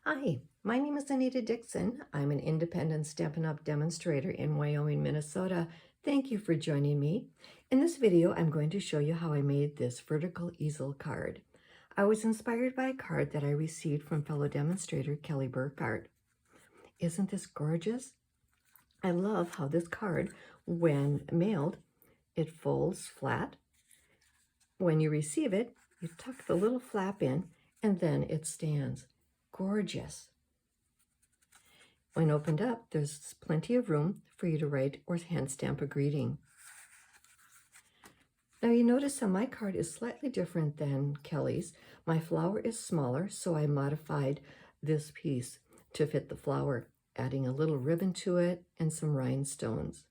Hi, my name is Anita Dixon. I'm an independent Stampin' Up! Demonstrator in Wyoming, Minnesota. Thank you for joining me. In this video, I'm going to show you how I made this vertical easel card. I was inspired by a card that I received from fellow demonstrator Kelly Burkhardt. Isn't this gorgeous? I love how this card, when mailed, it folds flat. When you receive it, you tuck the little flap in, and then it stands. Gorgeous. When opened up, there's plenty of room for you to write or hand stamp a greeting. Now you notice that my card is slightly different than Kelly's. My flower is smaller, so I modified this piece to fit the flower, adding a little ribbon to it and some rhinestones.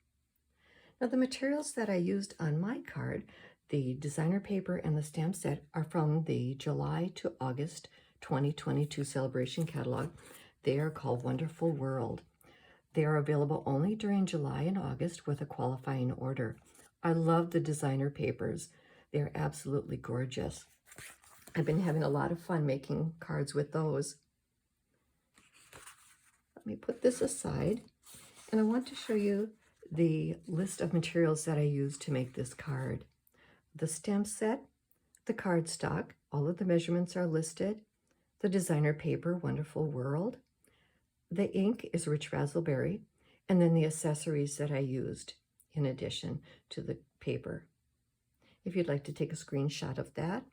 Now the materials that I used on my card, the designer paper and the stamp set, are from the July to August 2022 celebration catalog. They are called Wonderful World. They are available only during July and August with a qualifying order. I love the designer papers. They're absolutely gorgeous. I've been having a lot of fun making cards with those. Let me put this aside, and I want to show you the list of materials that I used to make this card. The stamp set, the cardstock, all of the measurements are listed. The designer paper, Wonderful World. The ink is rich raspberry, and then the accessories that I used in addition to the paper. If you'd like to take a screenshot of that.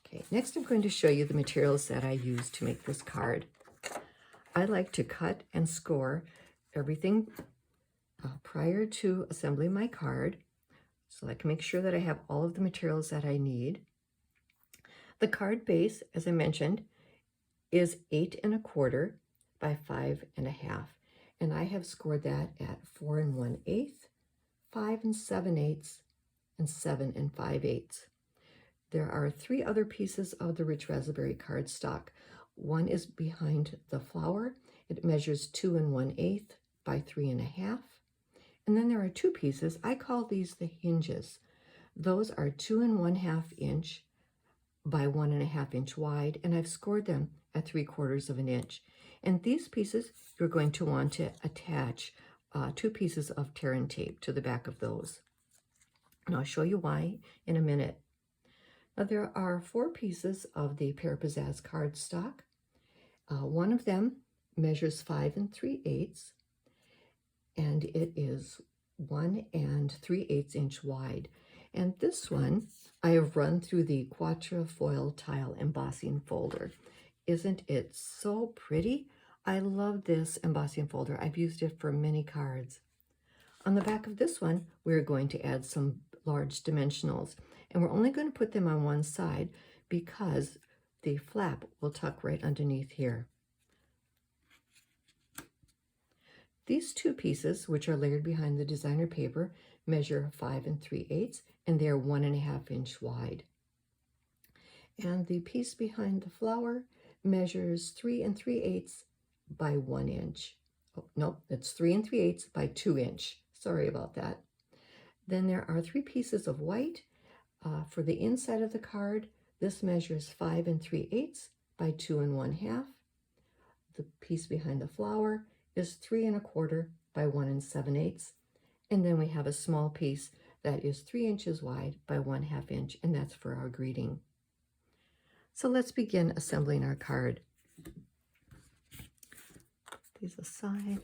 Okay, next I'm going to show you the materials that I used to make this card. I like to cut and score everything prior to assembling my card, so I can make sure that I have all of the materials that I need. The card base, as I mentioned, is 8 1/4 by 5 1/2, and I have scored that at 4 1/8, 5 7/8, and 7 5/8. There are 3 other pieces of the rich raspberry cardstock. One is behind the flower. It measures 2 1/8 by 3 1/2, and then there are 2 pieces. I call these the hinges. Those are 2 1/2 inch by 1 1/2 inch wide, and I've scored them at 3/4 of an inch. And these pieces, you're going to want to attach 2 pieces of tear and tape to the back of those. And I'll show you why in a minute. Now there are 4 pieces of the Pear Pizzazz cardstock. One of them measures 5 3/8, and it is 1 3/8 inch wide. And this one I have run through the Quatrefoil tile embossing folder. Isn't it so pretty? I love this embossing folder. I've used it for many cards. On the back of this one, we're going to add some large dimensionals, and we're only going to put them on one side because the flap will tuck right underneath here. These 2 pieces, which are layered behind the designer paper, measure 5 3/8, and they're 1 1/2 inch wide. And the piece behind the flower measures 3 3/8 by 1 inch. Oh, no, it's 3 3/8 by 2 inch. Sorry about that. Then there are 3 pieces of white for the inside of the card. This measures 5 3/8 by 2 1/2. The piece behind the flower is 3 1/4 by 1 7/8. And then we have a small piece that is 3 inches wide by 1/2 inch, and that's for our greeting. So let's begin assembling our card. Put these aside.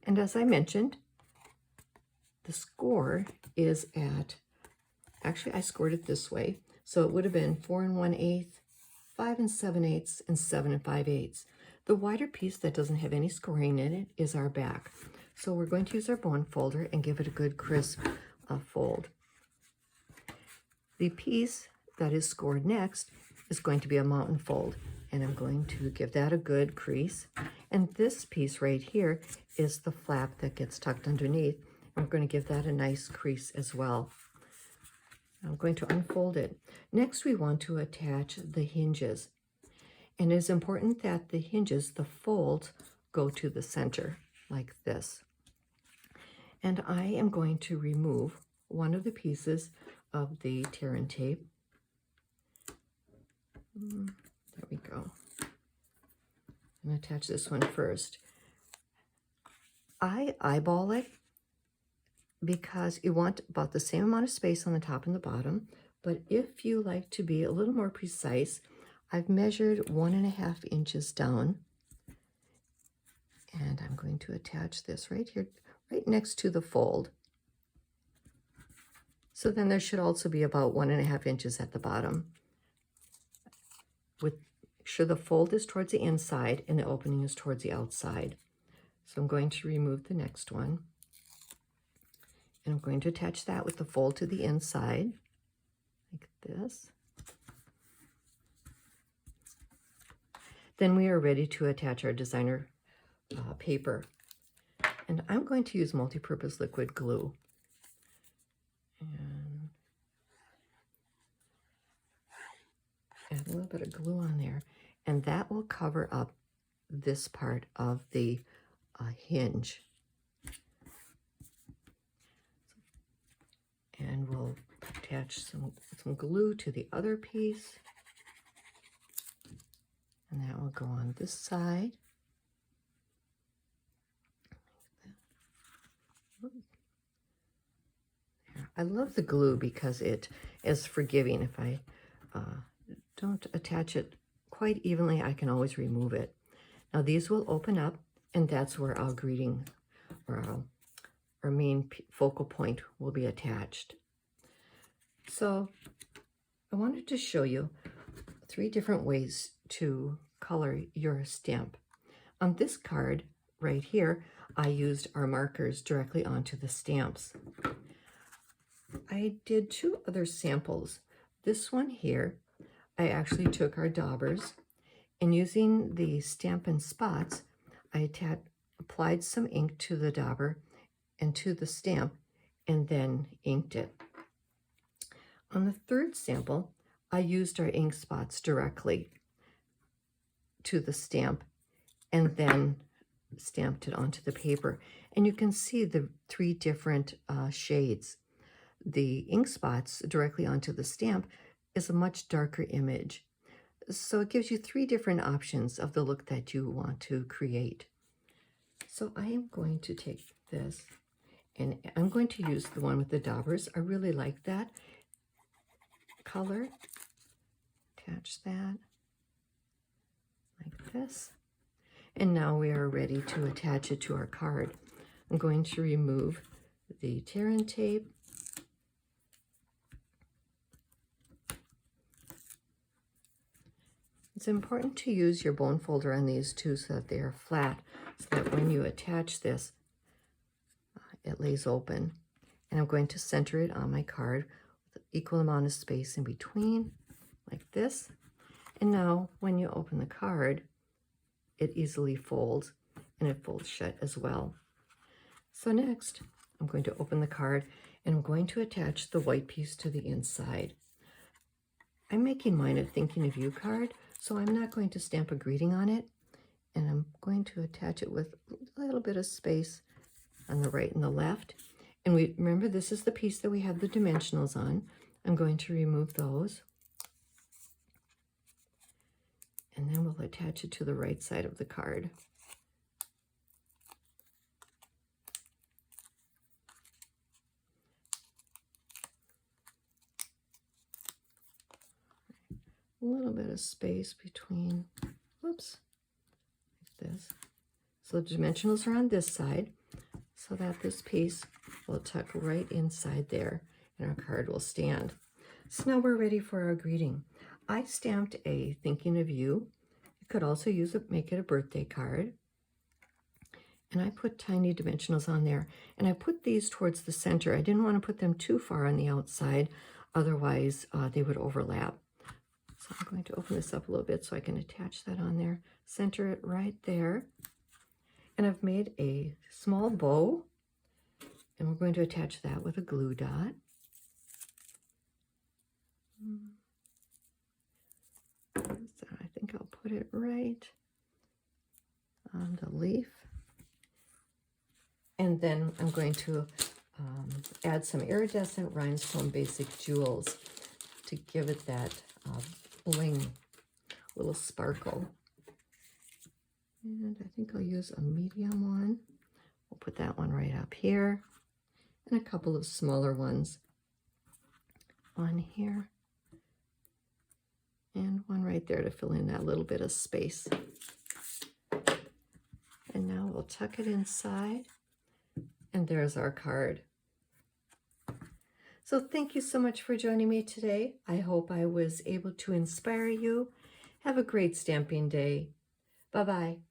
And as I mentioned, the score is at, actually I scored it this way, so it would have been 4 1/8, 5 7/8, and 7 5/8. The wider piece that doesn't have any scoring in it is our back. So we're going to use our bone folder and give it a good crisp fold. The piece that is scored next is going to be a mountain fold, and I'm going to give that a good crease. And this piece right here is the flap that gets tucked underneath. I'm going to give that a nice crease as well. I'm going to unfold it. Next, we want to attach the hinges. And it's important that the hinges, the folds, go to the center like this. And I am going to remove one of the pieces of the tear and tape. There we go. I'm going to attach this one first. I eyeball it because you want about the same amount of space on the top and the bottom. But if you like to be a little more precise, I've measured 1.5 inches down. And I'm going to attach this right here, right next to the fold. So then there should also be about 1.5 inches at the bottom. Make sure the fold is towards the inside and the opening is towards the outside. So I'm going to remove the next one. And I'm going to attach that with the fold to the inside, like this. Then we are ready to attach our designer paper. And I'm going to use multi-purpose liquid glue. And add a little bit of glue on there. And that will cover up this part of the hinge. And we'll attach some glue to the other piece. And that will go on this side. I love the glue because it is forgiving. If I don't attach it quite evenly, I can always remove it. Now these will open up, and that's where our greeting or our main focal point will be attached. So I wanted to show you 3 different ways to color your stamp. On this card right here, I used our markers directly onto the stamps. I did 2 other samples. This one here, I actually took our daubers, and using the Stampin' Spots, I applied some ink to the dauber and to the stamp, and then inked it. On the 3rd sample, I used our ink spots directly to the stamp and then stamped it onto the paper. And you can see the 3 different shades. The ink spots directly onto the stamp is a much darker image. So it gives you 3 different options of the look that you want to create. So I am going to take this, and I'm going to use the one with the daubers. I really like that color. Attach that like this. And now we are ready to attach it to our card. I'm going to remove the tear-in tape. It's important to use your bone folder on these too so that they are flat, so that when you attach this, it lays open. And I'm going to center it on my card with an equal amount of space in between, like this. And now when you open the card, it easily folds, and it folds shut as well. So next, I'm going to open the card, and I'm going to attach the white piece to the inside. I'm making mine a Thinking of You card, so I'm not going to stamp a greeting on it, and I'm going to attach it with a little bit of space on the right and the left. And remember, this is the piece that we have the dimensionals on. I'm going to remove those. And then we'll attach it to the right side of the card. A little bit of space between, whoops, like this. So the dimensionals are on this side, so that this piece will tuck right inside there, and our card will stand. So now we're ready for our greeting. I stamped a Thinking of You. You could also make it a birthday card. And I put tiny dimensionals on there. And I put these towards the center. I didn't want to put them too far on the outside, otherwise they would overlap. So I'm going to open this up a little bit so I can attach that on there. Center it right there. And I've made a small bow. And we're going to attach that with a glue dot. So I think I'll put it right on the leaf. And then I'm going to add some iridescent rhinestone basic jewels to give it that bling little sparkle. And I think I'll use a medium one. We'll put that one right up here. And a couple of smaller ones on here. And one right there to fill in that little bit of space. And now we'll tuck it inside. And there's our card. So thank you so much for joining me today. I hope I was able to inspire you. Have a great stamping day. Bye-bye.